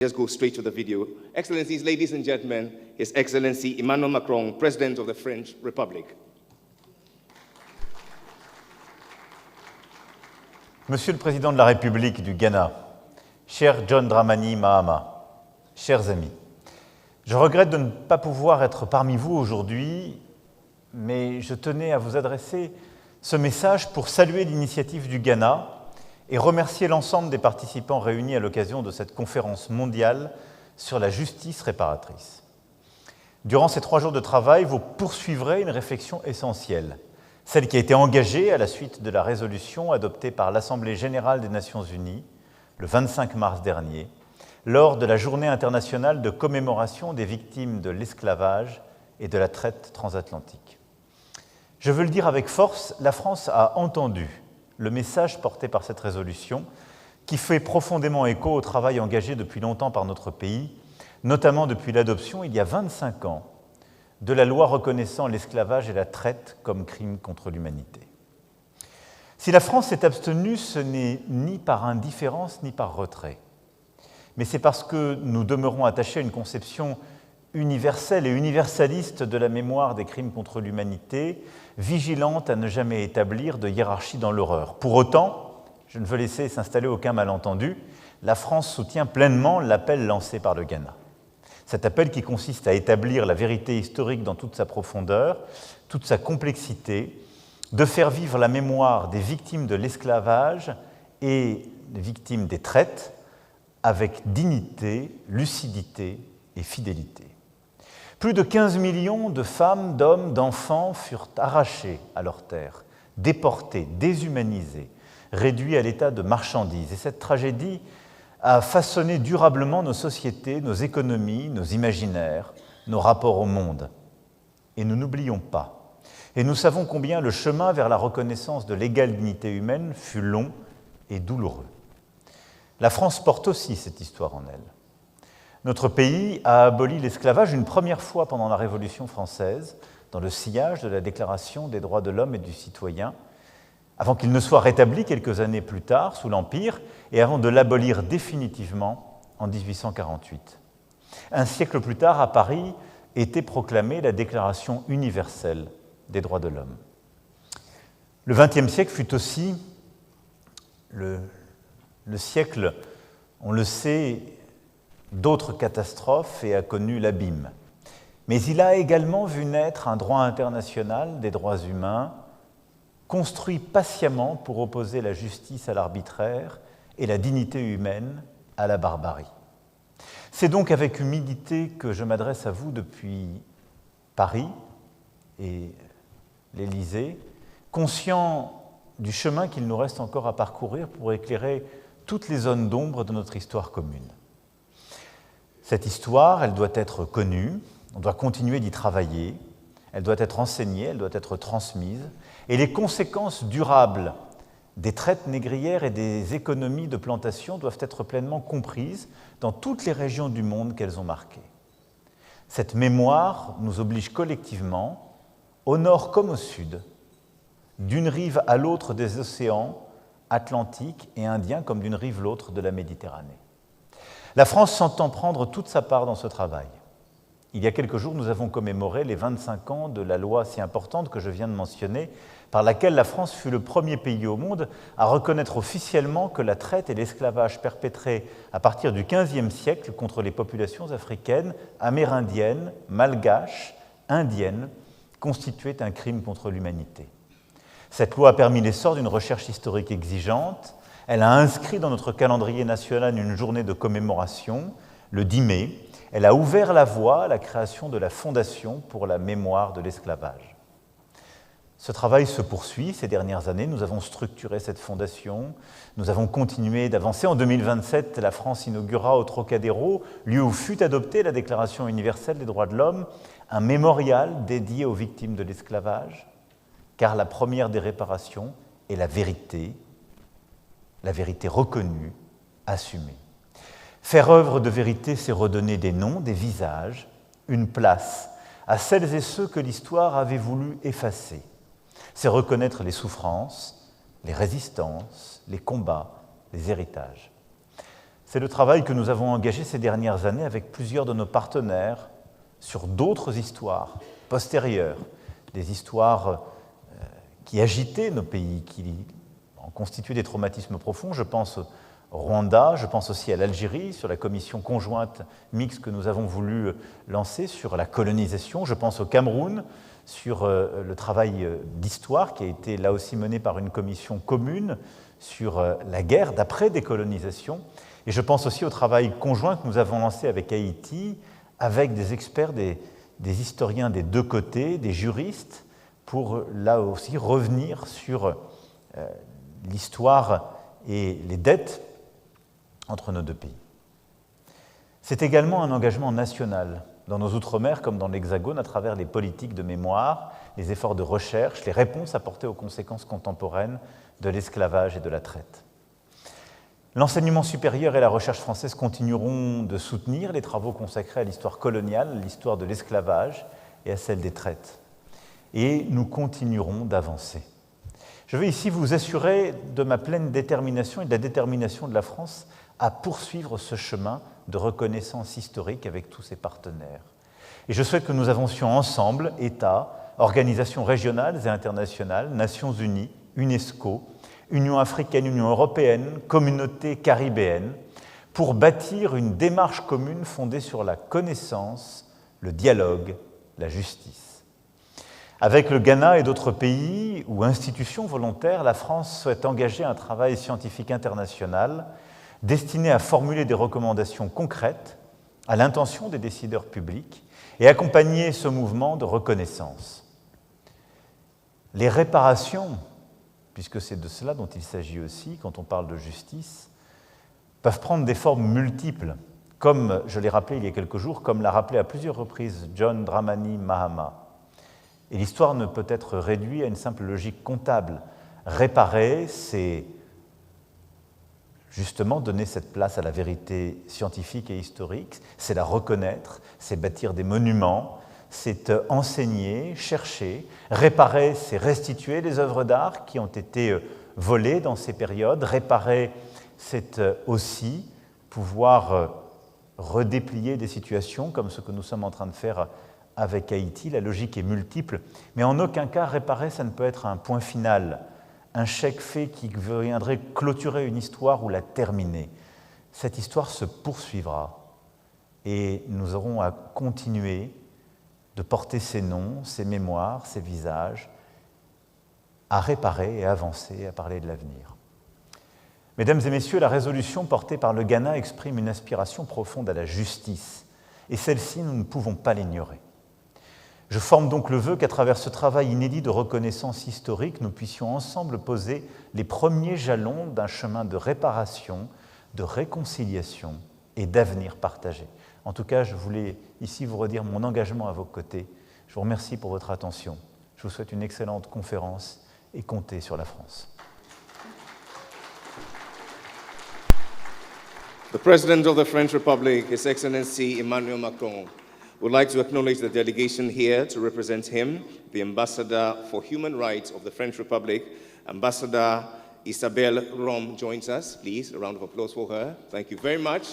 Just go straight to the video. Excellencies, ladies and gentlemen, His Excellency Emmanuel Macron, President of the French Republic. Monsieur le Président de la République du Ghana, cher John Dramani Mahama, chers amis, je regrette de ne pas pouvoir être parmi vous aujourd'hui, mais je tenais à vous adresser ce message pour saluer l'initiative du Ghana et remercier l'ensemble des participants réunis à l'occasion de cette conférence mondiale sur la justice réparatrice. Durant ces 3 jours de travail, vous poursuivrez une réflexion essentielle, celle qui a été engagée à la suite de la résolution adoptée par l'Assemblée générale des Nations unies le 25 mars dernier, lors de la Journée internationale de commémoration des victimes de l'esclavage et de la traite transatlantique. Je veux le dire avec force, la France a entendu le message porté par cette résolution qui fait profondément écho au travail engagé depuis longtemps par notre pays, notamment depuis l'adoption, il y a 25 ans, de la loi reconnaissant l'esclavage et la traite comme crime contre l'humanité. Si la France s'est abstenue, ce n'est ni par indifférence ni par retrait, mais c'est parce que nous demeurons attachés à une conception universelle et universaliste de la mémoire des crimes contre l'humanité, vigilante à ne jamais établir de hiérarchie dans l'horreur. Pour autant, je ne veux laisser s'installer aucun malentendu, la France soutient pleinement l'appel lancé par le Ghana. Cet appel qui consiste à établir la vérité historique dans toute sa profondeur, toute sa complexité, de faire vivre la mémoire des victimes de l'esclavage et des victimes des traites avec dignité, lucidité et fidélité. Plus de 15 millions de femmes, d'hommes, d'enfants furent arrachés à leurs terres, déportés, déshumanisés, réduits à l'état de marchandises. Et cette tragédie a façonné durablement nos sociétés, nos économies, nos imaginaires, nos rapports au monde. Et nous n'oublions pas. Et nous savons combien le chemin vers la reconnaissance de l'égale dignité humaine fut long et douloureux. La France porte aussi cette histoire en elle. Notre pays a aboli l'esclavage une première fois pendant la Révolution française, dans le sillage de la Déclaration des droits de l'homme et du citoyen, avant qu'il ne soit rétabli quelques années plus tard, sous l'Empire, et avant de l'abolir définitivement en 1848. Un siècle plus tard, à Paris, était proclamée la Déclaration universelle des droits de l'homme. Le XXe siècle fut aussi le siècle, on le sait, d'autres catastrophes et a connu l'abîme. Mais il a également vu naître un droit international des droits humains construit patiemment pour opposer la justice à l'arbitraire et la dignité humaine à la barbarie. C'est donc avec humilité que je m'adresse à vous depuis Paris et l'Élysée, conscient du chemin qu'il nous reste encore à parcourir pour éclairer toutes les zones d'ombre de notre histoire commune. Cette histoire, elle doit être connue, on doit continuer d'y travailler, elle doit être enseignée, elle doit être transmise, et les conséquences durables des traites négrières et des économies de plantation doivent être pleinement comprises dans toutes les régions du monde qu'elles ont marquées. Cette mémoire nous oblige collectivement, au nord comme au sud, d'une rive à l'autre des océans Atlantique et Indien comme d'une rive à l'autre de la Méditerranée. La France s'entend prendre toute sa part dans ce travail. Il y a quelques jours, nous avons commémoré les 25 ans de la loi si importante que je viens de mentionner, par laquelle la France fut le premier pays au monde à reconnaître officiellement que la traite et l'esclavage perpétrés à partir du XVe siècle contre les populations africaines, amérindiennes, malgaches, indiennes, constituaient un crime contre l'humanité. Cette loi a permis l'essor d'une recherche historique exigeante. Elle a inscrit dans notre calendrier national une journée de commémoration, le 10 mai. Elle a ouvert la voie à la création de la Fondation pour la mémoire de l'esclavage. Ce travail se poursuit ces dernières années. Nous avons structuré cette fondation. Nous avons continué d'avancer. En 2027, la France inaugurera au Trocadéro, lieu où fut adoptée la Déclaration universelle des droits de l'homme, un mémorial dédié aux victimes de l'esclavage, car la première des réparations est la vérité reconnue, assumée. Faire œuvre de vérité, c'est redonner des noms, des visages, une place à celles et ceux que l'histoire avait voulu effacer. C'est reconnaître les souffrances, les résistances, les combats, les héritages. C'est le travail que nous avons engagé ces dernières années avec plusieurs de nos partenaires sur d'autres histoires postérieures, des histoires qui agitaient nos pays, qui en constituaient des traumatismes profonds. Je pense au Rwanda, je pense aussi à l'Algérie, sur la commission conjointe mixte que nous avons voulu lancer sur la colonisation. Je pense au Cameroun, sur le travail d'histoire qui a été là aussi mené par une commission commune sur la guerre d'après-décolonisation. Et je pense aussi au travail conjoint que nous avons lancé avec Haïti, avec des experts, des historiens des deux côtés, des juristes, pour là aussi revenir sur l'histoire et les dettes entre nos deux pays. C'est également un engagement national, dans nos Outre-mer comme dans l'Hexagone, à travers les politiques de mémoire, les efforts de recherche, les réponses apportées aux conséquences contemporaines de l'esclavage et de la traite. L'enseignement supérieur et la recherche française continueront de soutenir les travaux consacrés à l'histoire coloniale, à l'histoire de l'esclavage et à celle des traites. Et nous continuerons d'avancer. Je veux ici vous assurer de ma pleine détermination et de la détermination de la France à poursuivre ce chemin de reconnaissance historique avec tous ses partenaires. Et je souhaite que nous avancions ensemble, États, organisations régionales et internationales, Nations Unies, UNESCO, Union africaine, Union européenne, communauté caribéenne, pour bâtir une démarche commune fondée sur la connaissance, le dialogue, la justice. Avec le Ghana et d'autres pays ou institutions volontaires, la France souhaite engager un travail scientifique international destiné à formuler des recommandations concrètes à l'intention des décideurs publics et accompagner ce mouvement de reconnaissance. Les réparations, puisque c'est de cela dont il s'agit aussi quand on parle de justice, peuvent prendre des formes multiples, comme je l'ai rappelé il y a quelques jours, comme l'a rappelé à plusieurs reprises John Dramani Mahama. Et l'histoire ne peut être réduite à une simple logique comptable. Réparer, c'est justement donner cette place à la vérité scientifique et historique, c'est la reconnaître, c'est bâtir des monuments, c'est enseigner, chercher. Réparer, c'est restituer les œuvres d'art qui ont été volées dans ces périodes. Réparer, c'est aussi pouvoir redéplier des situations comme ce que nous sommes en train de faire avec Haïti. La logique est multiple, mais en aucun cas, réparer, ça ne peut être un point final, un chèque fait qui viendrait clôturer une histoire ou la terminer. Cette histoire se poursuivra et nous aurons à continuer de porter ces noms, ces mémoires, ces visages, à réparer et avancer, à parler de l'avenir. Mesdames et messieurs, la résolution portée par le Ghana exprime une aspiration profonde à la justice, et celle-ci, nous ne pouvons pas l'ignorer. Je forme donc le vœu qu'à travers ce travail inédit de reconnaissance historique, nous puissions ensemble poser les premiers jalons d'un chemin de réparation, de réconciliation et d'avenir partagé. En tout cas, je voulais ici vous redire mon engagement à vos côtés. Je vous remercie pour votre attention. Je vous souhaite une excellente conférence et comptez sur la France. The President of the French Republic, His Excellency Emmanuel Macron, would like to acknowledge the delegation here to represent him, the Ambassador for Human Rights of the French Republic. Ambassador Isabelle Rom joins us. Please, a round of applause for her. Thank you very much.